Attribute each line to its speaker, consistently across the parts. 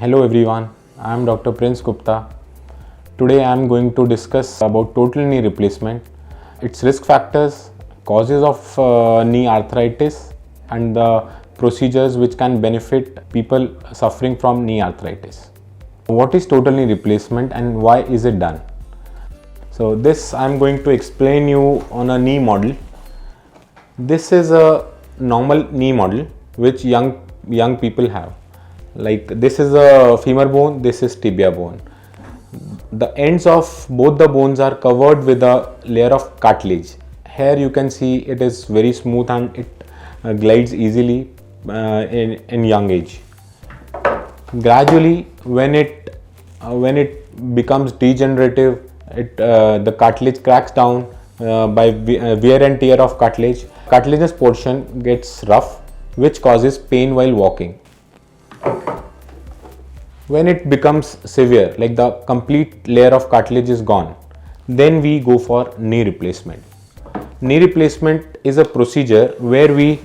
Speaker 1: Hello everyone, I am Dr. Prince Gupta. Today I am going to discuss about total knee replacement, its risk factors, causes of knee arthritis and the procedures which can benefit people suffering from knee arthritis. What is total knee replacement and why is it done? So this I am going to explain you on a knee model. This is a normal knee model which young people have. Like this is a femur bone, this is tibia bone. The ends of both the bones are covered with a layer of cartilage. Here you can see it is very smooth and it glides easily in young age. Gradually, when it becomes degenerative, the cartilage cracks down by wear and tear of cartilage. Cartilaginous portion gets rough, which causes pain while walking. When it becomes severe, like the complete layer of cartilage is gone, then we go for knee replacement. Knee replacement is a procedure where we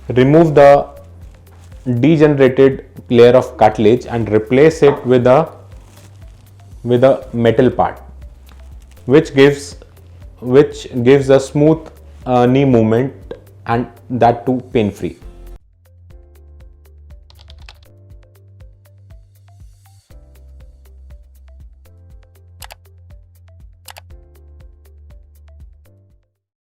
Speaker 1: remove the degenerated layer of cartilage and replace it with a metal part, which gives a smooth knee movement, and that too pain free.